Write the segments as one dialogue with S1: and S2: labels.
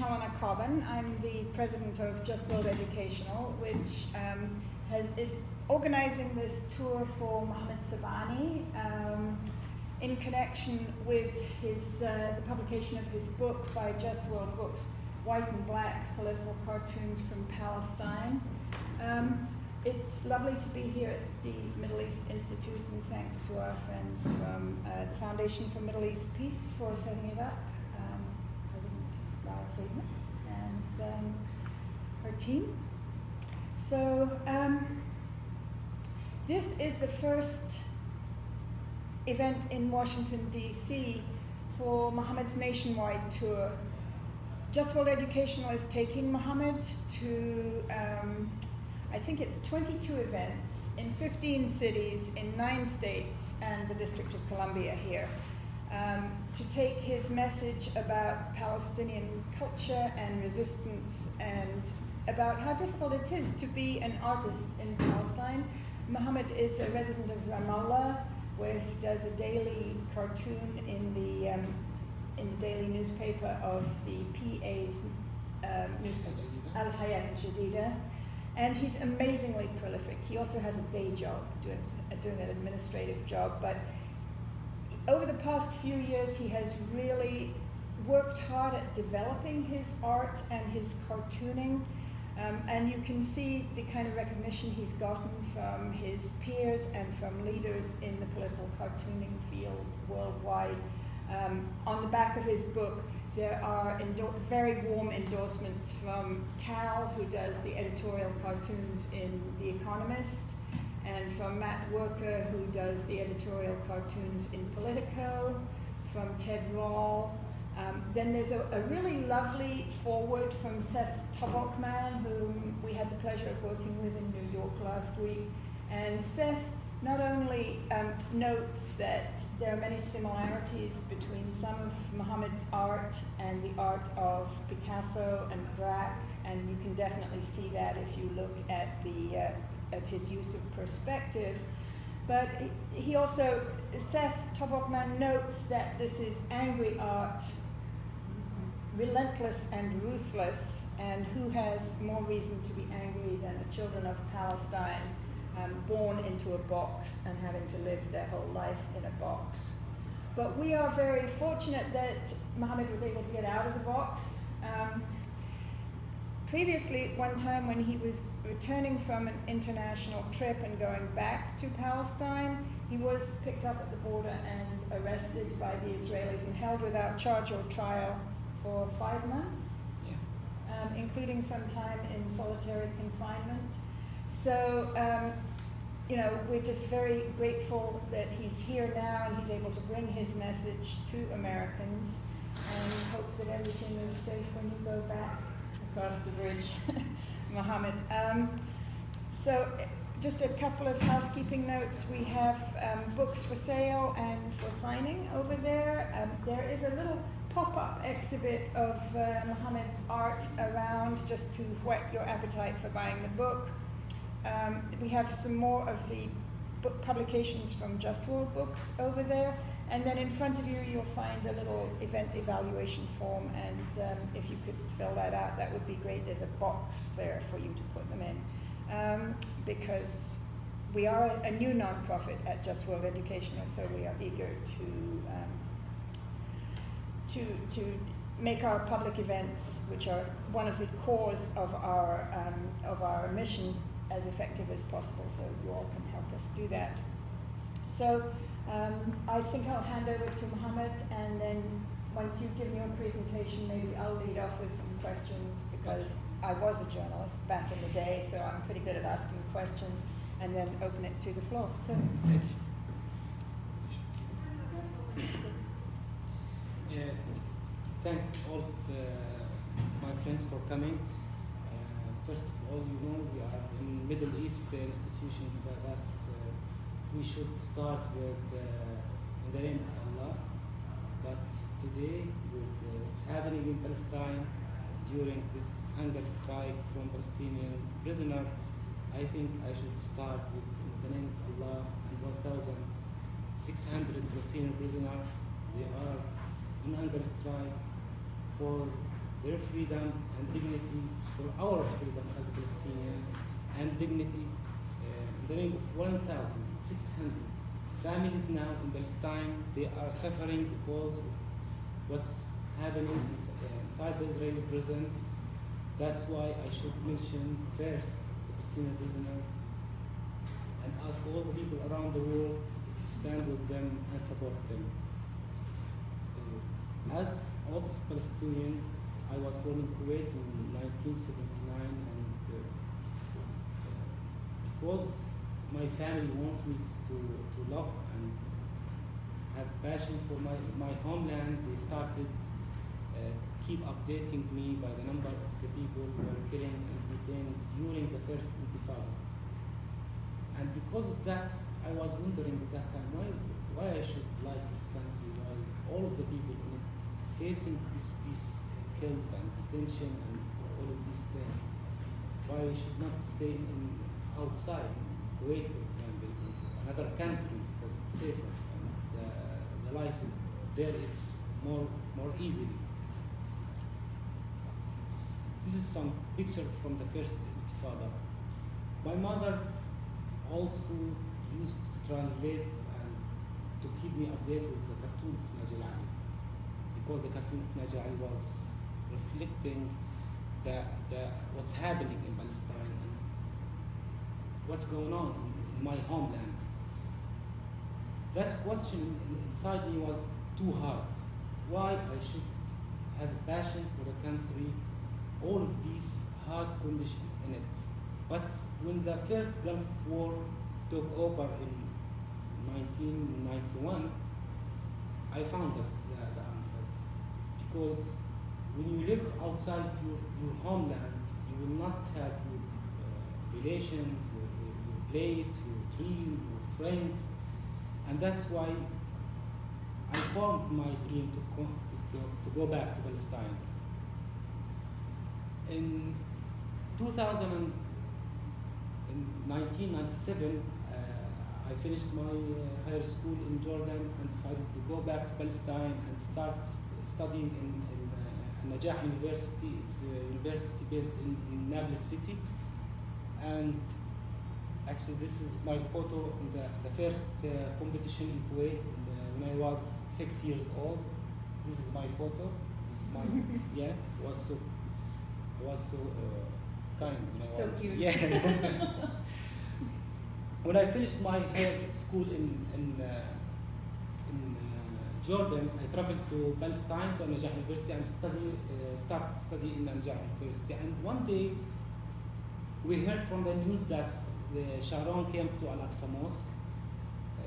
S1: Helena Cobban. I'm the president of Just World Educational, which is organizing this tour for Mohammad Sabaaneh in connection with the publication of his book by Just World Books, White and Black Political Cartoons from Palestine. It's lovely to be here at the Middle East Institute, and thanks to our friends from the Foundation for Middle East Peace for setting it up, President Lara Friedman and her team. So this is the first event in Washington, D.C. for Mohammad's nationwide tour. Just World Educational is taking Mohammad to I think it's 22 events in 15 cities in 9 states and the District of Columbia here, to take his message about Palestinian culture and resistance and about how difficult it is to be an artist in Palestine. Mohammad is a resident of Ramallah, where he does a daily cartoon in the daily newspaper of the PA's newspaper, Al Hayat Al-Jadida. And he's amazingly prolific. He also has a day job, doing an administrative job. But over the past few years, he has really worked hard at developing his art and his cartooning. And you can see the kind of recognition he's gotten from his peers and from leaders in the political cartooning field worldwide. On the back of his book, there are very warm endorsements from Cal, who does the editorial cartoons in The Economist, and from Matt Worker, who does the editorial cartoons in Politico, from Ted Rall. Then there's a really lovely foreword from Seth Tobokman, whom we had the pleasure of working with in New York last week. And Seth not only notes that there are many similarities between some of Mohammad's art and the art of Picasso and Braque, and you can definitely see that if you look at at his use of perspective. But he also, Seth Tobokman notes that this is angry art, relentless and ruthless, and who has more reason to be angry than the children of Palestine, born into a box and having to live their whole life in a box. But we are very fortunate that Mohammad was able to get out of the box. Previously, one time when he was returning from an international trip and going back to Palestine, he was picked up at the border and arrested by the Israelis and held without charge or trial for 5 months, including some time in solitary confinement. So, we're just very grateful that he's here now and he's able to bring his message to Americans, and hope that everything is safe when you go back across the bridge, Mohammed. So just a couple of housekeeping notes. We have books for sale and for signing over there. There is a little pop-up exhibit of Mohammed's art around, just to whet your appetite for buying the book. We have some more of the book publications from Just World Books over there. And then in front of you, you'll find a little event evaluation form, and if you could fill that out, that would be great. There's a box there for you to put them in, because we are a new nonprofit at Just World Educational, so we are eager to make our public events, which are one of the cores of our mission, as effective as possible. So you all can help us do that. So I think I'll hand over to Mohammad, and then once you've given your presentation, maybe I'll lead off with some questions, because I was a journalist back in the day, so I'm pretty good at asking questions, and then open it to the floor. So.
S2: Thank all of my friends for coming. First of all, we are in Middle East institutions, but we should start with in the name of Allah. But today, with what's happening in Palestine during this hunger strike from Palestinian prisoner, I think I should start with in the name of Allah and 1,600 Palestinian prisoners. They are in hunger strike for their freedom and dignity for our freedom as a Palestinian and dignity in the name of 1,600 families now in Palestine. They are suffering because of what's happening inside the Israeli prison. That's why I should mention first the Palestinian prisoner and ask all the people around the world to stand with them and support them. As out of Palestinian, I was born in Kuwait in 1979, and because my family wants me to love and have passion for my homeland, they started keep updating me by the number of the people who were killing and detained during the first Intifada. And because of that, I was wondering at that time why I should like this country, why all of the people in it facing this killed and detention and all of these things, why I should not stay outside, Kuwait for example, another country, because it's safer and the life there it's more easily. This is some picture from the first Intifada. My mother also used to translate and to keep me updated with the cartoon of Najal Ali, because the cartoon of Najal Ali was reflecting what's happening in Palestine and what's going on in my homeland. That question inside me was too hard. Why I should have a passion for the country, all of these hard conditions in it. But when the first Gulf War took over in 1991, I found the answer. Because when you live outside your homeland, you will not have your relations, your place, your dream, your friends. And that's why I formed my dream to go back to Palestine. In 1997, I finished my higher school in Jordan and decided to go back to Palestine and start studying in Najah University. It's a university based in Nablus city. And actually, this is my photo in the first competition in Kuwait when I was 6 years old. This is my photo. This is my yeah. I was so kind when I was
S1: so cute.
S2: Yeah. When I finished my school in Jordan, I traveled to Palestine to Najah University and started studying in Najah University. And one day, we heard from the news that Sharon came to Al-Aqsa Mosque.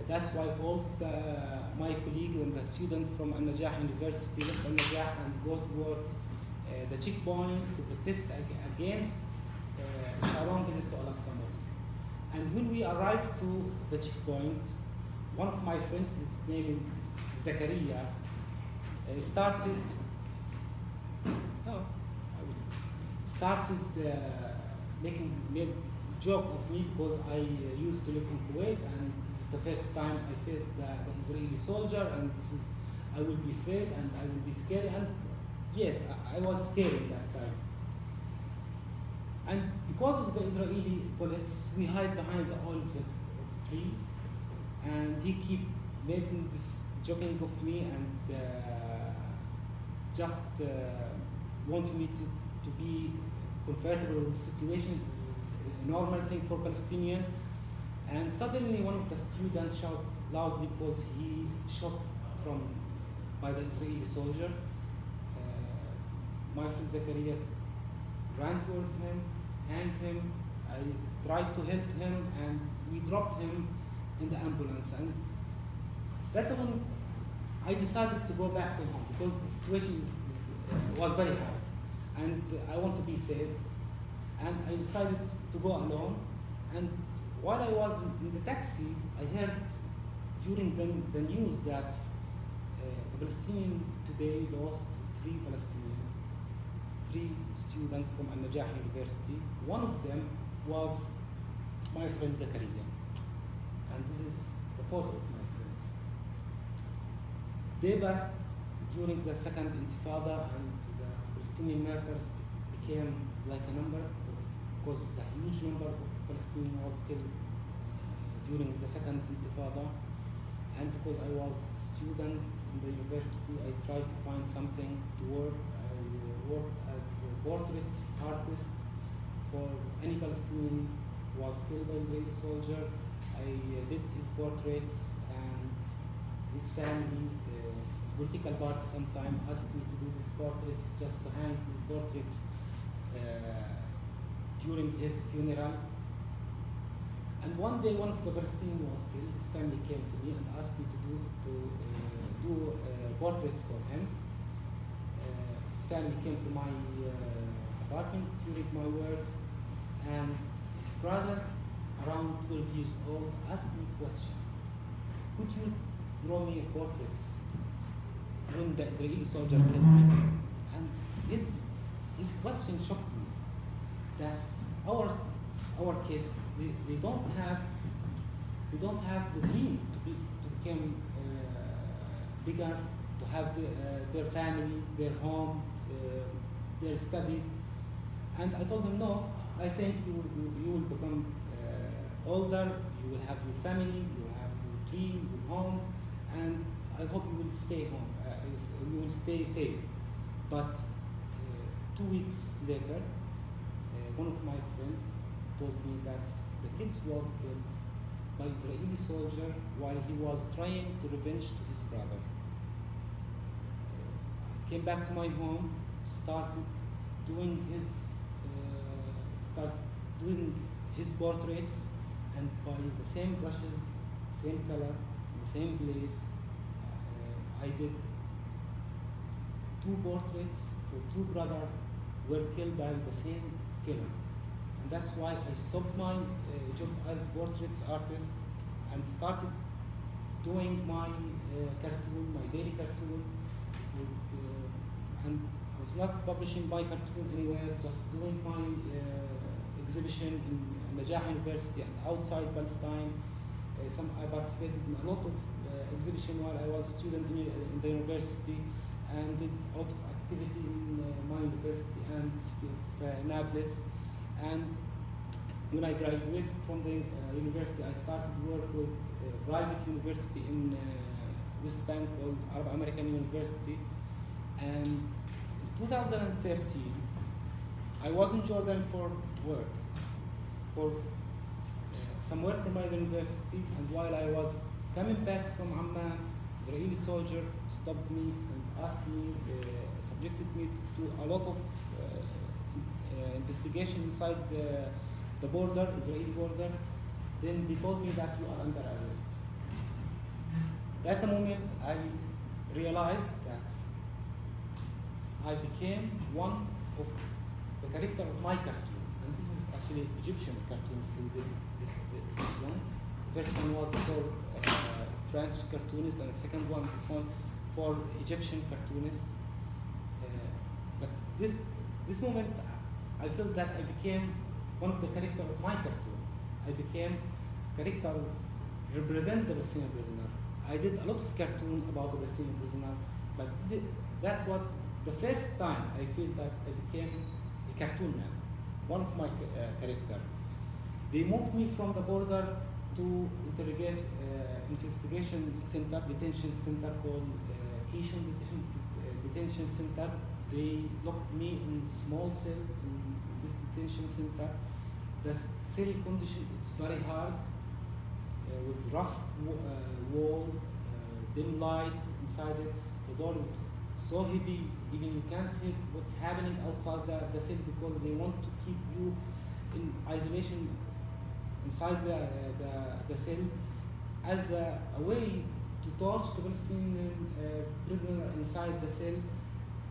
S2: That's why all my colleagues and the students from Najah University left Najah and go toward the checkpoint to protest against Sharon's visit to Al-Aqsa Mosque. And when we arrived to the checkpoint, one of my friends, his name is Zakaria, started making joke of me because I used to live in Kuwait, and this is the first time I faced the Israeli soldier, and I will be afraid and I will be scared. And yes, I was scared at that time. And because of the Israeli bullets, we hide behind the olives of tree, and he keep making this joking of me and just want me to be comfortable with the situation. This is a normal thing for Palestinian. And suddenly one of the students shouted loudly because he shot by the Israeli soldier. My friend Zakaria ran toward him, hanged him. I tried to help him, and we dropped him in the ambulance. And that's when I decided to go back to home, because the situation was very hard, and I want to be safe. And I decided to go alone. And while I was in the taxi, I heard during the news that the Palestinian today lost three students from Al-Najah University. One of them was my friend Zakaria. And this is the photo of my friends. They passed during the second Intifada, and the Palestinian murders became like a number because of the huge number of Palestinians was killed during the second Intifada, and because I was a student in the university, I tried to find something to work. I worked as a portrait artist for any Palestinian who was killed by Israeli soldier. I did his portraits, and his family, his political party sometimes asked me to do these portraits, just to hang these portraits during his funeral. And one day, one of the Palestinians was killed. His family came to me and asked me to do portraits for him. His family came to my apartment during my work, and his brother, around 12 years old, asked me a question: could you draw me portraits when the Israeli soldier killed me? And his question shocked me. That's our kids. They don't have the dream to become bigger, to have their family, their home, their study. And I told them, no, I think you will become older, you will have your family, you will have your dream, your home, and I hope you will stay home, you will stay safe. But 2 weeks later, one of my friends told me that the kid was killed by Israeli soldier while he was trying to revenge to his brother. Came back to my home, started doing his portraits, and by the same brushes, same color, the same place, I did 2 portraits for 2 brothers were killed by the same killer. And that's why I stopped my job as portraits artist and started doing my cartoon, my daily cartoon, and I was not publishing my cartoon anywhere, just doing my exhibition in Najah University and outside Palestine. I participated in a lot of exhibition while I was a student in the university, and did a lot of activity in my university and the city of Nablus. And when I graduated from the university, I started work with a private university in West Bank called Arab American University. And in 2013, I was in Jordan for work, for some work from my university. And while I was coming back from Amman, Israeli soldier stopped me and asked me, subjected me to a lot of investigation inside the border, Israeli border. Then they told me that you are under arrest. At the moment, I realized that I became one of the character of my cartoon. And this is actually Egyptian cartoons who did this one. The first one was for French cartoonist, and the second one, this one, for Egyptian cartoonist. But this moment, I felt that I became one of the character of my cartoon. I became character represent the Palestinian prisoner. I did a lot of cartoon about the Palestinian prisoner, but that's what the first time I feel that I became a cartoon man, one of my character. They moved me from the border to investigation center, detention center called Keishon Detention Center. They locked me in small cell in this detention center. The cell condition is very hard, with rough wall, dim light inside it. The door is so heavy, even you can't hear what's happening outside the cell, because they want to keep you in isolation inside the cell as a way to torture the Palestinian prisoner inside the cell,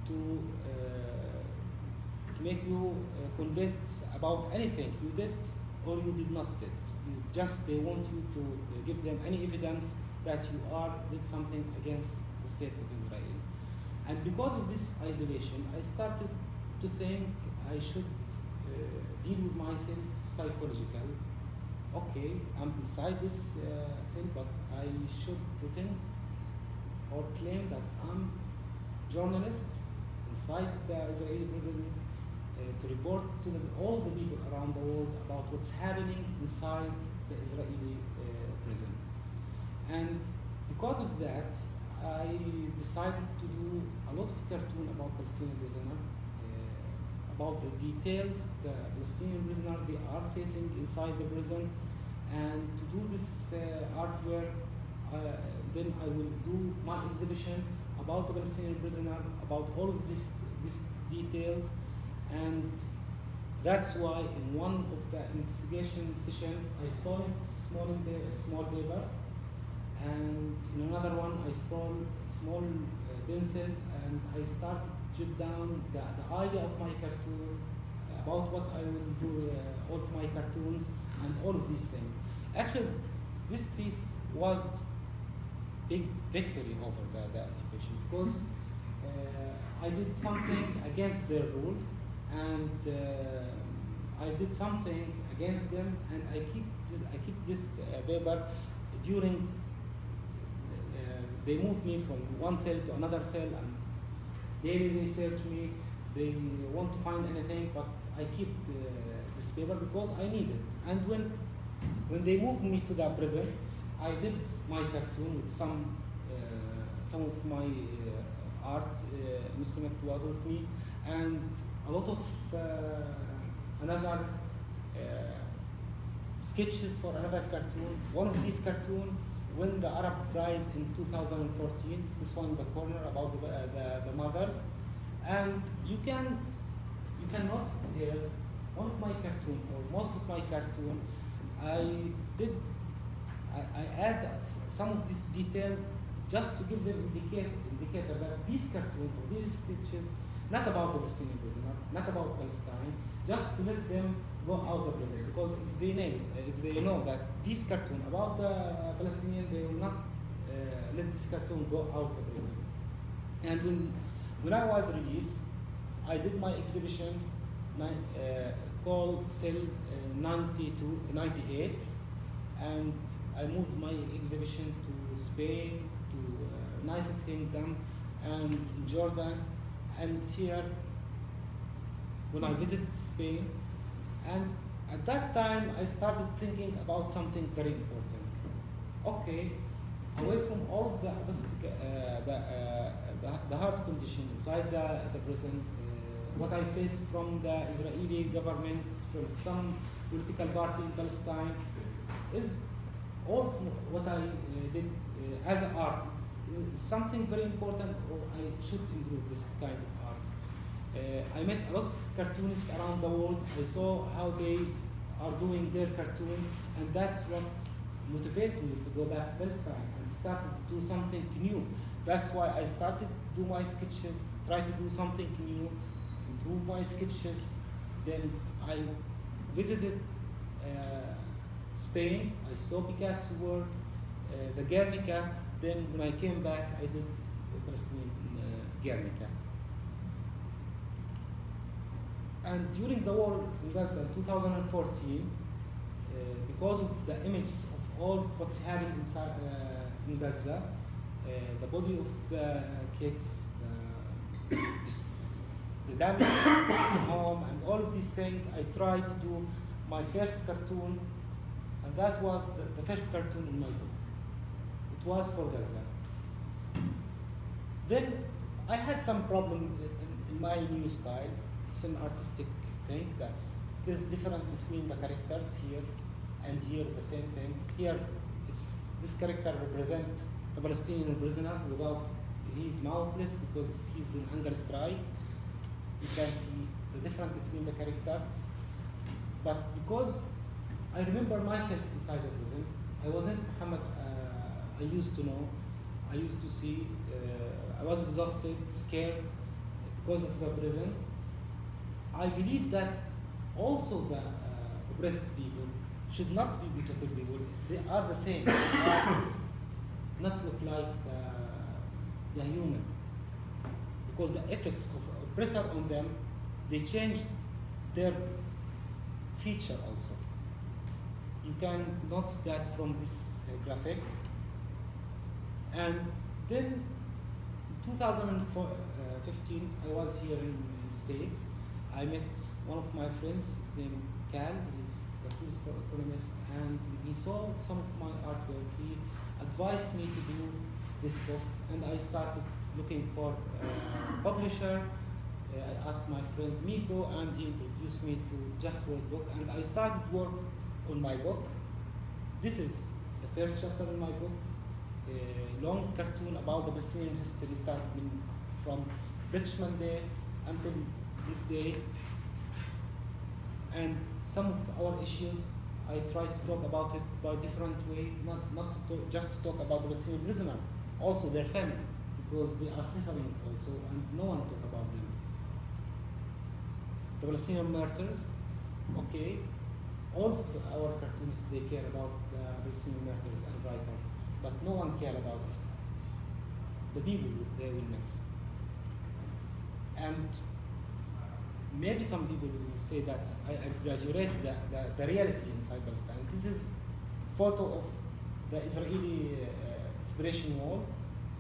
S2: to make you convinced about anything you did or you did not did. They want you to give them any evidence that you did something against the state of Israel. And because of this isolation, I started to think I should deal with myself psychologically. Okay, I'm inside this cell, but I should pretend or claim that I'm journalist, inside the Israeli prison to report to all the people around the world about what's happening inside the Israeli prison. And because of that, I decided to do a lot of cartoon about Palestinian prisoners, about the details the Palestinian prisoners they are facing inside the prison, and to do this artwork, then I will do my exhibition about the Palestinian prisoner, about all of these details, and that's why in one of the investigation session I stole small paper, and in another one I stole small pencil, and I started to jot down the idea of my cartoon, about what I will do, all of my cartoons, and all of these things. Actually, this thief was big victory over the occupation, because I did something against their rule, and I did something against them, and I keep this paper during. They moved me from one cell to another cell, and daily they search me. They want to find anything, but I keep this paper because I need it. And when they moved me to the prison, I did my cartoon with some of my art instrument was with me, and a lot of another sketches for another cartoon. One of these cartoons won the Arab Prize in 2014. This one in the corner about the mothers, and you cannot one of my cartoon or most of my cartoon. I add some of these details just to give them indicator that these cartoons or these sketches not about the Palestinian prisoner, not about Palestine, just to let them go out of the prison. Because if they know that this cartoon about the Palestinian, they will not let this cartoon go out of the prison. And when I was released, I did my exhibition called Cell 98, and I moved my exhibition to Spain, to United Kingdom, and Jordan. And here, when I visited Spain, and at that time I started thinking about something very important. Okay, away from all of the hard condition inside the prison, what I faced from the Israeli government, from some political party in Palestine, is all of what I did as an art. It's something very important, or I should improve this kind of art. I met a lot of cartoonists around the world. I saw how they are doing their cartoon, and that's what motivated me to go back to Palestine and started to do something new. That's why I started to do my sketches, try to do something new, improve my sketches. Then I visited Spain. I saw Picasso's work, the Guernica. Then when I came back, I did the Palestinian Guernica. And during the war in Gaza, 2014, because of the images of all what's happening inside in Gaza, the body of the kids, the damage to the home, and all of these things, I tried to do my first cartoon, and that was the first cartoon in my book. It was for Gaza. Then I had some problem in my new style. It's an artistic thing that there's difference between the characters here and here, the same thing. Here, this character represents the Palestinian prisoner without, he's mouthless because he's in hunger strike. You can see the difference between the character. But because I remember myself inside the prison, I wasn't Muhammad I used to know. I used to see, I was exhausted, scared because of the prison. I believe that also the oppressed people should not be beautiful people. They are the same. They are not look like the human. Because the effects of oppressor on them, they change their feature also. You can notice that from this graphics. And then 2015, I was here in States. I met one of my friends, his name Cal, he's a cartoonist economist, and he saw some of my artwork. He advised me to do this book, and I started looking for a publisher. I asked my friend Miko, and he introduced me to Just World Book, and I started work on my book. This is the first chapter in my book, a long cartoon about the Palestinian history, starting from British mandate until this day. And some of our issues, I try to talk about it by different way, not just to talk about the Palestinian prisoner, also their family, because they are suffering also, and no one talk about them. The Palestinian martyrs, okay, all of our cartoons, they care about the Palestinian martyrs and writers, but no one care about the people they will miss. And maybe some people will say that I exaggerate the reality inside Palestine. This is photo of the Israeli separation wall,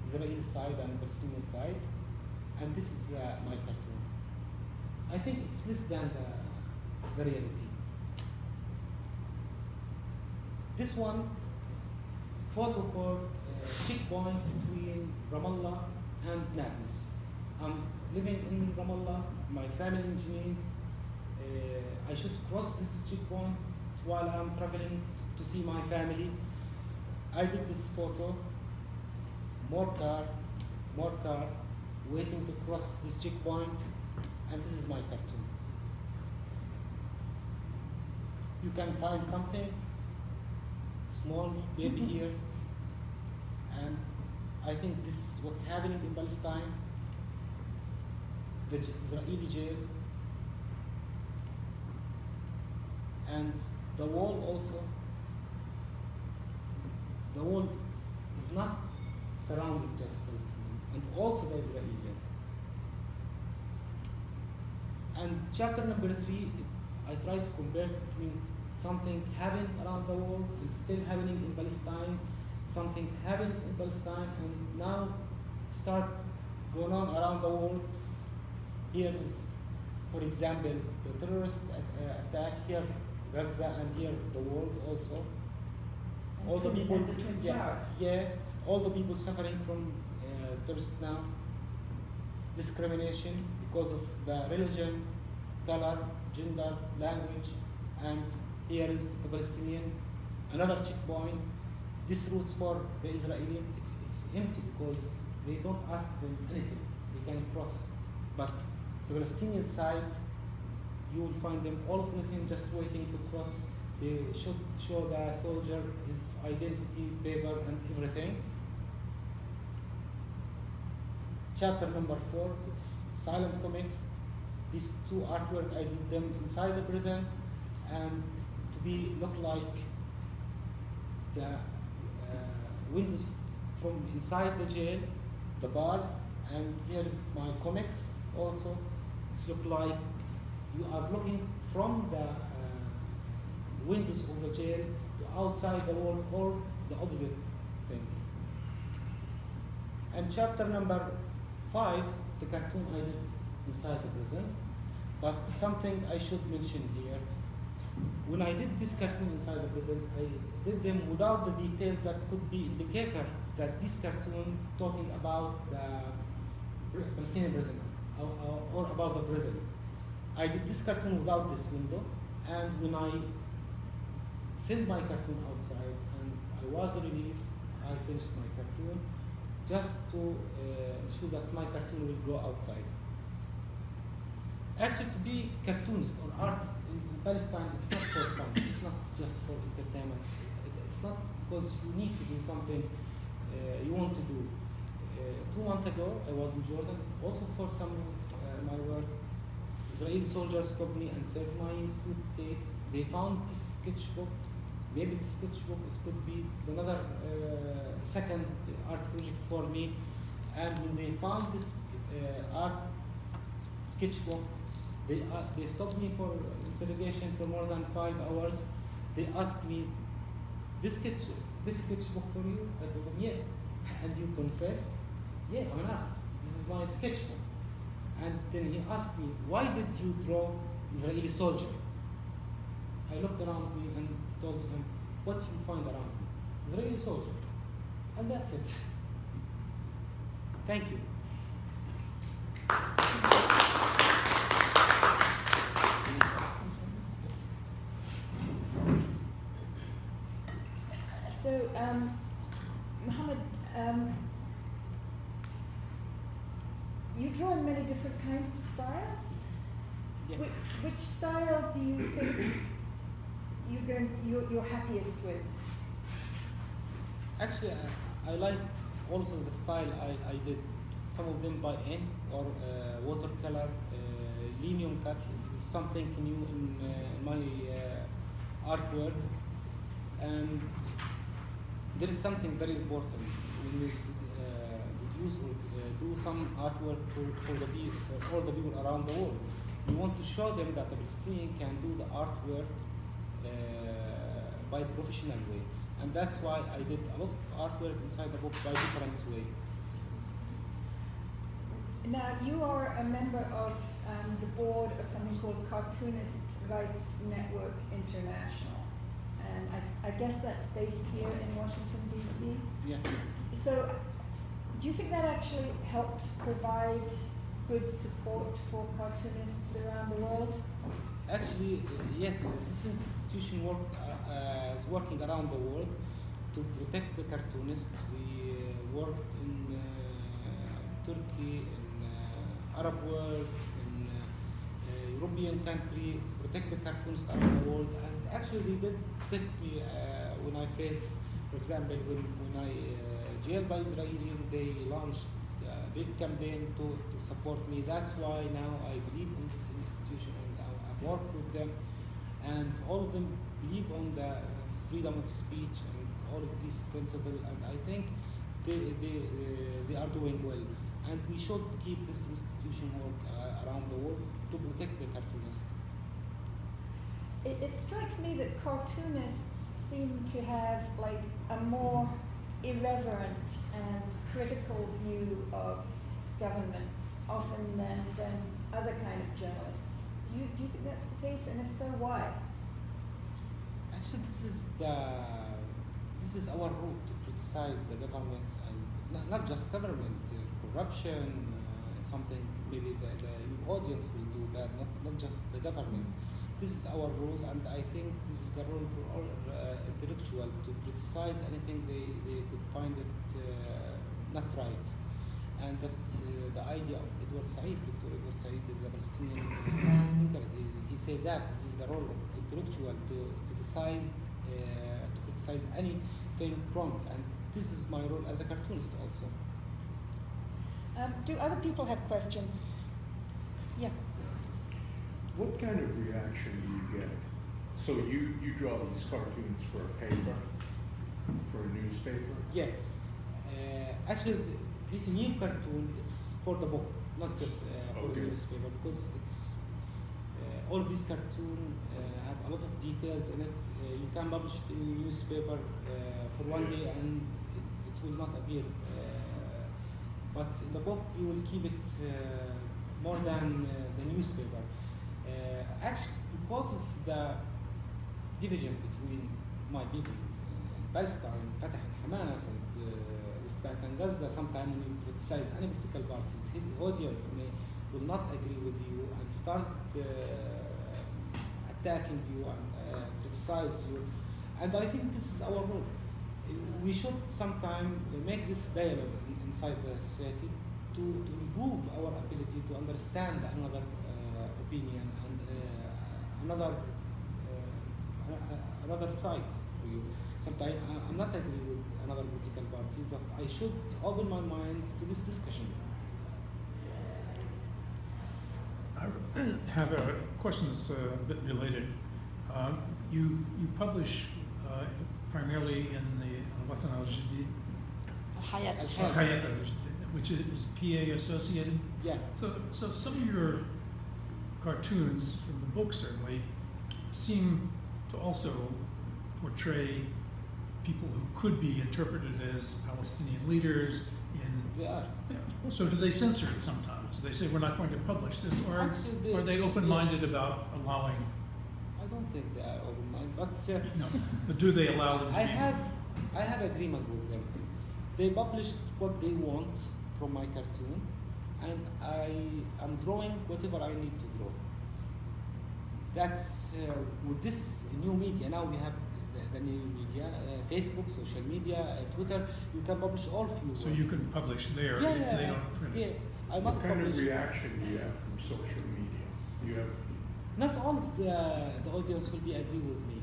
S2: Israeli side and Palestinian side, and this is my cartoon. I think it's less than the reality. This one, photo for checkpoint between Ramallah and Nablus. I'm living in Ramallah, my family engineering. I should cross this checkpoint while I'm traveling to see my family. I did this photo, more car, waiting to cross this checkpoint, and this is my cartoon. You can find something small, baby here, and I think this is what's happening in Palestine. The Israeli jail, and the wall also. The wall is not surrounding just Palestine, and also the Israeli. And chapter number 3, I try to compare between something happening around the world and still happening in Palestine, something happened in Palestine and now start going on around the world. Here is, for example, the terrorist attack here, Gaza, and here the world also. All the people, all the people suffering from terrorists now, discrimination because of the religion, color, gender, language, and here is the Palestinian, another checkpoint. This route for the Israeli, it's empty because they don't ask them anything. They can cross. But the Palestinian side, you will find them all of Palestinians just waiting to cross. They should show the soldier his identity, paper, and everything. Chapter number 4, it's silent comics. These two artwork, I did them inside the prison and to be look like the windows from inside the jail, the bars, and here's my comics also. It's look like you are looking from the windows of the jail to outside the wall, or the opposite thing. And chapter number 5, the cartoon I did inside the prison. But something I should mention here, when I did this cartoon inside the prison, I did them without the details that could be indicator that this cartoon talking about the Palestinian prisoner or about the prison. I did this cartoon without this window, and when I sent my cartoon outside and I was released, I finished my cartoon just to show that my cartoon will go outside. Actually, to be cartoonist or artist in Palestine, it's not for fun. It's not just for entertainment. It's not because you need to do something you want to do. 2 months ago, I was in Jordan, also for some of my work. Israeli soldiers stopped me and said my suitcase. They found this sketchbook. Maybe this sketchbook, it could be another second art project for me. And when they found this art sketchbook, they stopped me for interrogation for more than 5 hours. They asked me, this sketchbook for you? I told them, yeah. And you confess? Yeah, I'm an artist. This is my sketchbook. And then he asked me, why did you draw Israeli soldier? I looked around me and told him, what you find around me? Israeli soldier. And that's it. Thank you.
S1: So, Mohammed, you draw in many different kinds of styles.
S2: Yeah.
S1: Which style do you think you're happiest with?
S2: Actually, I like also the style I did. Some of them by ink or watercolor, linoleum cut. It's something new in my artwork. And there is something very important when you produce or do some artwork for all the people around the world. You want to show them that the Palestinian can do the artwork by professional way. And that's why I did a lot of artwork inside the book by different way.
S1: Now, you are a member of the board of something called Cartoonist Rights Network International. And I guess that's based here in Washington, D.C.?
S2: Yeah.
S1: So, do you think that actually helps provide good support for cartoonists around the world?
S2: Actually, yes, this institution is working around the world to protect the cartoonists. We worked in Turkey, in Arab world, in European country to protect the cartoonists around the world. And actually, they did protect me when I faced, for example, when I jailed by Israeli, they launched a big campaign to support me. That's why now I believe in this institution and I work with them. And all of them believe on the freedom of speech and all of these principles. And I think they are doing well. And we should keep this institution work around the world to protect the cartoonists.
S1: It strikes me that cartoonists seem to have like a more irreverent and critical view of governments often than other kind of journalists. Do you think that's the case, and if so, why?
S2: Actually, this is our role to criticize the government, and not just government, corruption, something maybe your audience will do bad, not just the government. This is our role, and I think this is the role for all intellectuals to criticize anything they could find it not right. And that the idea of Dr. Edward Said, the Palestinian thinker, he said that this is the role of intellectual to criticize anything wrong, and this is my role as a cartoonist also.
S1: Do other people have questions? Yeah.
S3: What kind of reaction do you get? So you draw these cartoons for a paper, for a newspaper?
S2: Yeah. Actually, this new cartoon is for the book, not just for the newspaper, because it's all of these cartoons have a lot of details in it. You can publish it in a newspaper for one day and it will not appear. But in the book, you will keep it more than the newspaper. Actually, because of the division between my people, Palestine, Fatah and Hamas, and West Bank and Gaza, sometimes when you criticize any political parties, his audience will not agree with you and start attacking you and criticize you. And I think this is our role. We should sometimes make this dialogue inside the society to improve our ability to understand another opinion and another side for you. Sometimes I'm not agree with another political party, but I should open my mind to this discussion.
S4: I have a question that's a bit related. You publish primarily in the Watan al-Jadid,
S1: Al-Hayat.
S4: which is PA associated.
S2: Yeah.
S4: So some of your cartoons from the book certainly seem to also portray people who could be interpreted as Palestinian leaders, in?
S2: They are.
S4: Yeah. So do they censor it sometimes? Do they say we're not going to publish this, or
S2: Actually,
S4: are they open-minded about allowing?
S2: I don't think they are open-minded, but
S4: No, but do they allow them to
S2: I
S4: be?
S2: have agreement with them. They published what they want from my cartoon, and I am drawing whatever I need to draw. That's with this new media. Now we have the new media, Facebook, social media, Twitter. You can publish all of your
S4: So
S2: work.
S4: you can publish there if they don't print
S2: Yeah,
S4: it.
S2: I must
S3: What kind of
S2: publish.
S3: reaction do you have from social media? You have,
S2: Not all of the audience will be agree with me.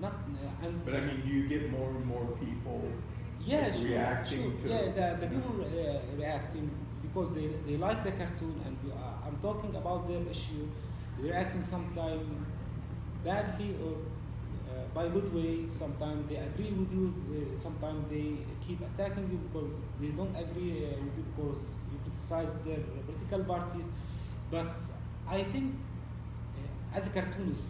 S2: Not and.
S3: but I mean, do you get more and more people
S2: Yeah,
S3: like,
S2: sure,
S3: reacting
S2: sure.
S3: to?
S2: Yeah, the people reacting because they like the cartoon, and I'm talking about their issue. They're reacting sometimes badly or by good way. Sometimes they agree with you. Sometimes they keep attacking you because they don't agree with you because you criticize their political parties. But I think as a cartoonist,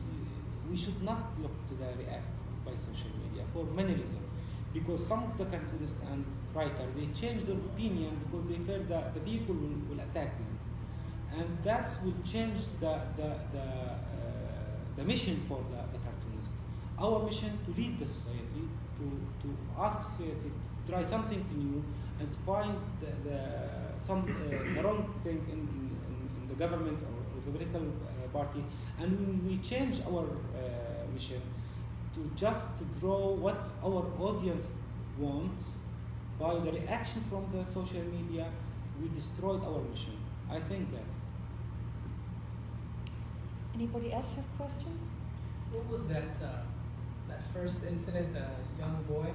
S2: we should not look to the react by social media for many reasons. Because some of the cartoonists and writers, they change their opinion because they fear that the people will attack them. And that will change the mission for the cartoonist. Our mission to lead the society, to ask society to try something new and to find the wrong thing in the government or the political party. And when we change our mission to just draw what our audience wants, by the reaction from the social media, we destroyed our mission. I think that.
S1: Anybody else have questions?
S5: What was that first incident, the young boy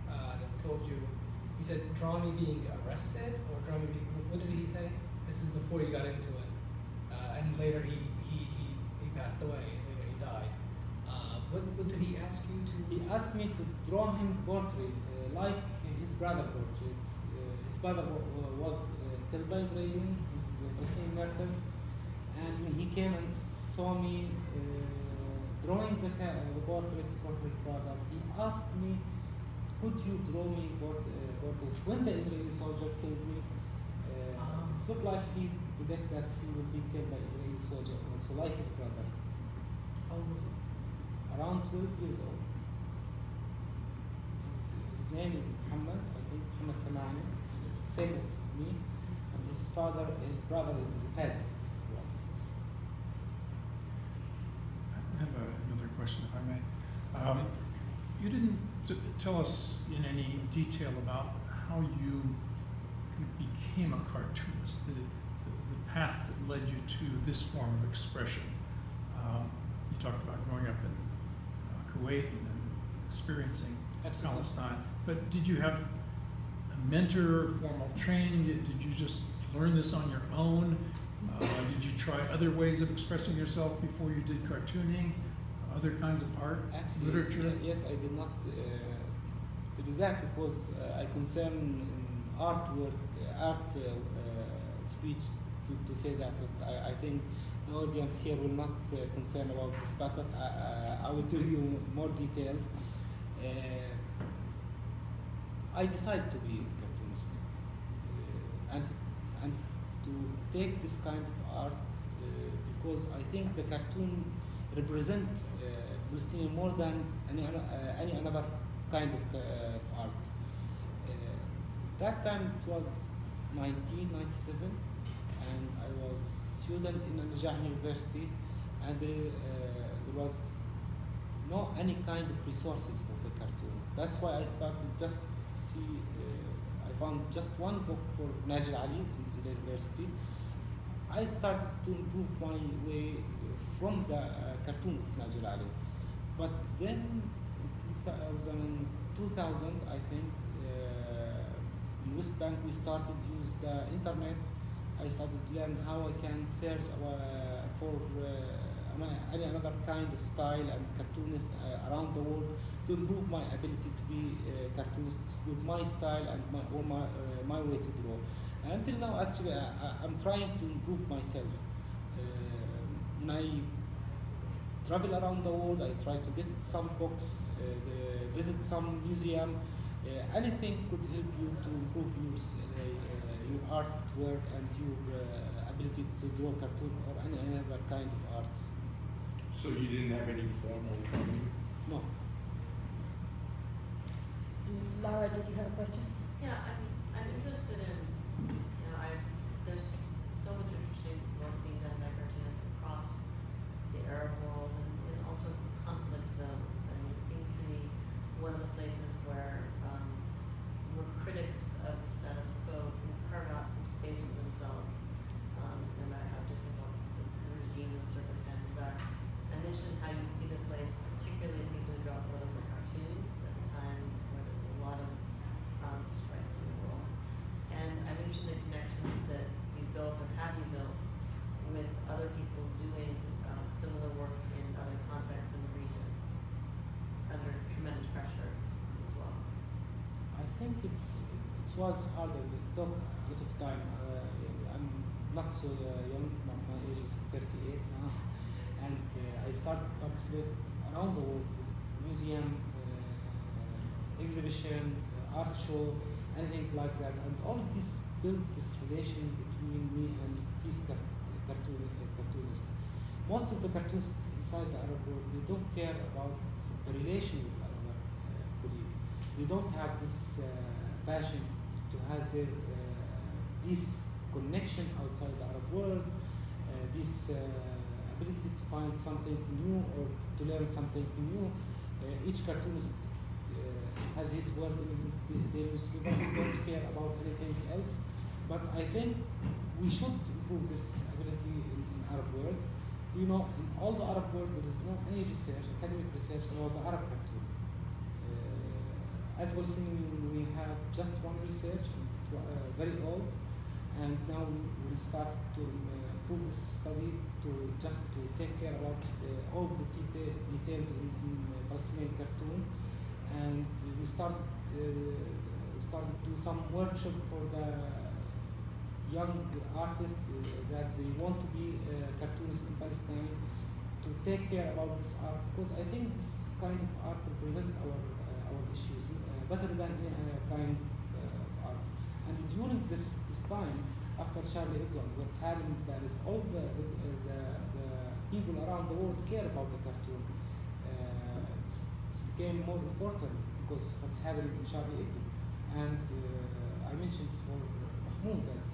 S5: that told you, he said, draw me being arrested, or draw me being, what did he say? This is before you got into it. And later he passed away, later he died. What did he ask you to?
S2: He asked me to draw him portrait, like his brother portrait. His brother was killed by Israeli, his Palestinian murders, and when he came and saw me drawing the portraits for his brother, he asked me, could you draw me portraits when the Israeli soldier killed me? It looked like he predicted that he would be killed by Israeli soldier also, like his brother.
S5: How old was he?
S2: Around 12 years old. His name is Mohammad, I think, Mohammad Sabaaneh, same of me, and his brother is Fed.
S4: I have another question, if I may. You didn't tell us in any detail about how you became a cartoonist, the path that led you to this form of expression. You talked about growing up in Kuwait and then experiencing Palestine, but did you have a mentor, formal training? Did you just learn this on your own? Did you try other ways of expressing yourself before you did cartooning, other kinds of art,
S2: Actually,
S4: literature?
S2: yes, I did not do that because I concern in art speech to say that, but I think the audience here will not concern about this part, but I will tell you more details. I decided to be a cartoonist and to take this kind of art because I think the cartoon represent Palestinian more than any another kind of art. That time it was 1997, and I was student in Najah University, and there was no any kind of resources for the cartoon. That's why I started just to see. I found just one book for Najir Ali in the university. I started to improve my way from the cartoon of Najir Ali. But then in 2000, I think, in West Bank we started to use the internet. I started to learn how I can search for any another kind of style and cartoonist around the world to improve my ability to be a cartoonist with my style and my way to draw. Until now, actually, I'm trying to improve myself. When I travel around the world, I try to get some books, visit some museum, Anything could help you to improve your artwork and your ability to draw cartoon or any other kind of arts.
S3: So you didn't have any formal training?
S2: No.
S1: Lara, did you have a question?
S6: Yeah, I'm interested in, there's so much interesting work being done by cartoonists across the Arab world and in all sorts of conflict zones. I mean, it seems to me one of the places where critics of the status quo can carve out some space for themselves, no matter how difficult the regime and circumstances are. I mentioned how you see the place, particularly in people who draw political cartoons at a time where there's a lot of strife in the world. And I mentioned the connections that you've built or have you built with other people doing similar work in other contexts in the region under tremendous pressure as well.
S2: I think it was harder. It took a lot of time. I'm not so young. My age is 38 now, and I started to participate around the world with museum, exhibition, art show, anything like that. And all of this built this relation between me and these cartoonists. Most of the cartoonists inside the Arab world, they don't care about the relation with other colleagues. They don't have this passion to have this connection outside the Arab world, this ability to find something new or to learn something new. Each cartoonist has his work in his daily newspaper. We don't care about anything else. But I think we should improve this ability in Arab world. In all the Arab world, there is no any research, academic research about the Arab cartoon. As we're seeing, we have just one research, very old, and now we'll start to improve this study to take care about all the details in Palestinian cartoon, and we started to do some workshop for the young artists that they want to be cartoonists in Palestine to take care about this art, because I think this kind of art represents our issues better than any other kind of art. And during this time, after Charlie Hebdo, what's happened in Paris, all the people around the world care about the cartoon. It's became more important because what's happening in Charlie Hebdo. And I mentioned for Mahmoud that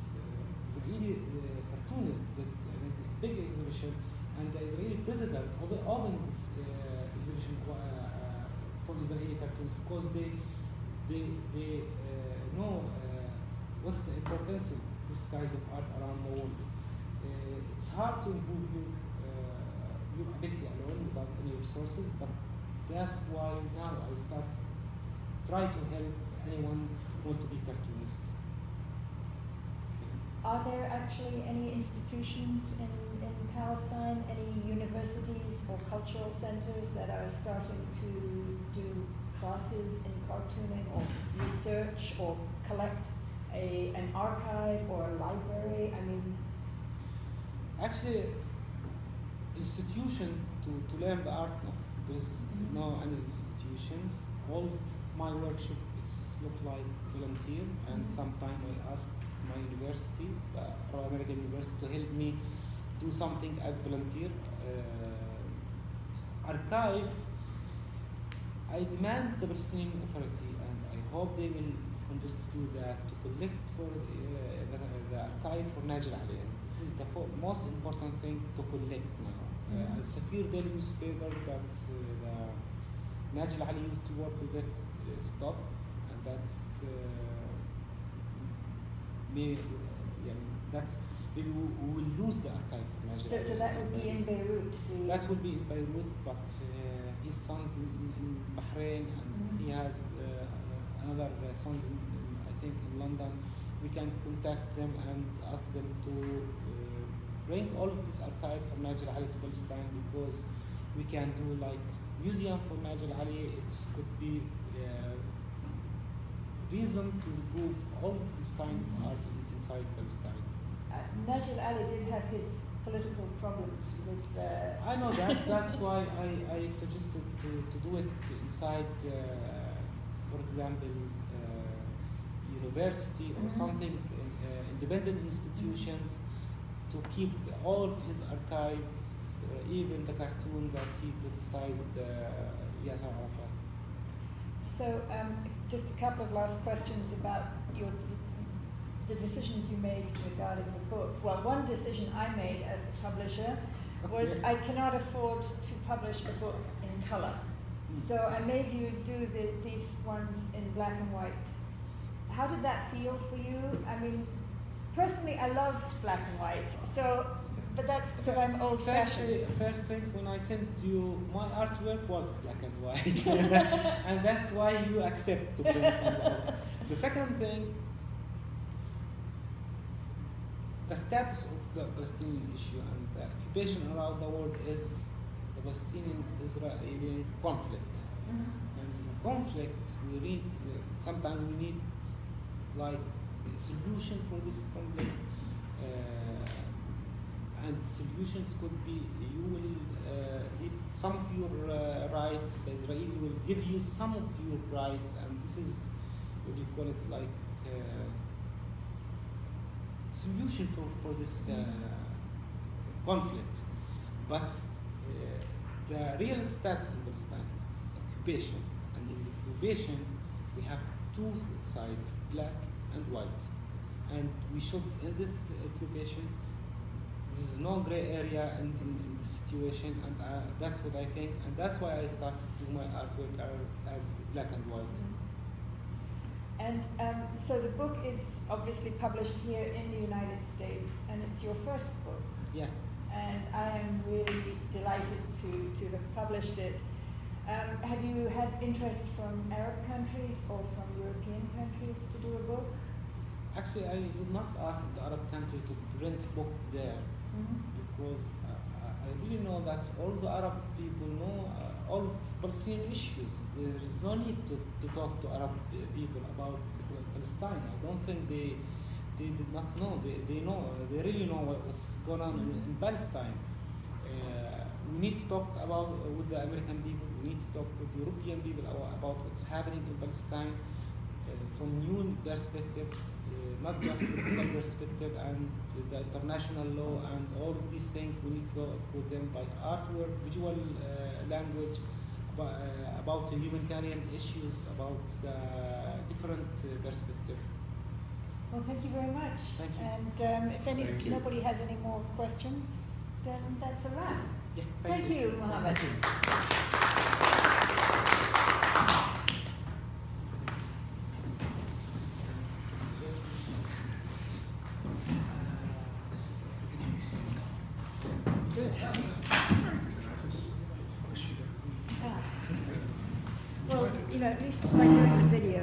S2: Israeli cartoonist did a big exhibition, and the Israeli president opened this exhibition for Israeli cartoons because they know what's the importance of this kind of art around the world. It's hard to improve your ability alone without any resources, but that's why now I try to help anyone who want to be cartoonist.
S1: Are there actually any institutions in Palestine, any universities or cultural centers that are starting to do classes in cartooning or research or collect an archive or a library? I mean,
S2: actually, institution to learn the art, no. There's no any institutions. All of my workshop look like volunteer, and sometimes I ask my university, the Arab American University, to help me do something as volunteer. Archive, I demand the Palestinian Authority, and I hope they will invest to do that, to collect for the archive for Najil Ali. This is the most important thing to collect now. Safir daily newspaper that Najil Ali used to work with it stopped, and that's maybe we will lose the archive for Najil Ali.
S1: so that would be in Beirut.
S2: That will be in Beirut, but his son's in Bahrain, and he has another sons I think in London. We can contact them and ask them to bring all of this archive for Najil Ali to Palestine, because we can do like museum for Najil Ali. It could be reason to improve all of this kind of art inside Palestine.
S1: Najil Ali did have his political problems with the...
S2: I know that. That's why I suggested to do it inside for example, university or something, independent institutions, to keep all of his archive, even the cartoon that he criticized Yasser Arafat.
S1: So, just a couple of last questions about the decisions you made regarding the book. Well, one decision I made as the publisher was
S2: Okay.
S1: I cannot afford to publish a book in color. So I made you do these ones in black and white. How did that feel for you? I mean, personally, I love black and white. So, but that's because I'm old-fashioned.
S2: First thing, when I sent you my artwork was black and white, and that's why you accept to print my work. The second thing, the status of the Palestinian issue and the occupation around the world is the Palestinian-Israeli conflict.
S1: Mhm.
S2: And in conflict, we need sometimes we need like a solution for this conflict. And solutions could be you will need some of your rights. The Israeli will give you some of your rights, and this is what you call it like solution for this conflict. But the real status in Palestine is occupation, and in the occupation we have two sides, black and white, and we should in this occupation. This is no gray area in the situation, and that's what I think, and that's why I started to do my artwork as black and white.
S1: And so the book is obviously published here in the United States, and it's your first book.
S2: Yeah.
S1: And I am really delighted to have published it. Have you had interest from Arab countries or from European countries to do a book?
S2: Actually, I did not ask the Arab country to print book there, because I really know that all the Arab people know all Palestinian issues. There is no need to talk to Arab people about Palestine. I don't think they did not know. They know. They really know what's going on in Palestine. We need to talk with the American people. We need to talk with the European people about what's happening in Palestine from new perspective. Not just political perspective and the international law and all of these things. We need to talk with them by artwork, visual language, about the humanitarian issues, about the different perspective.
S1: Well, thank you very much.
S2: Thank you.
S1: And if
S3: Thank you.
S1: nobody has any more questions, then that's a wrap.
S2: Yeah,
S1: Thank you, Mohammed. Good. Well, at least by doing the video,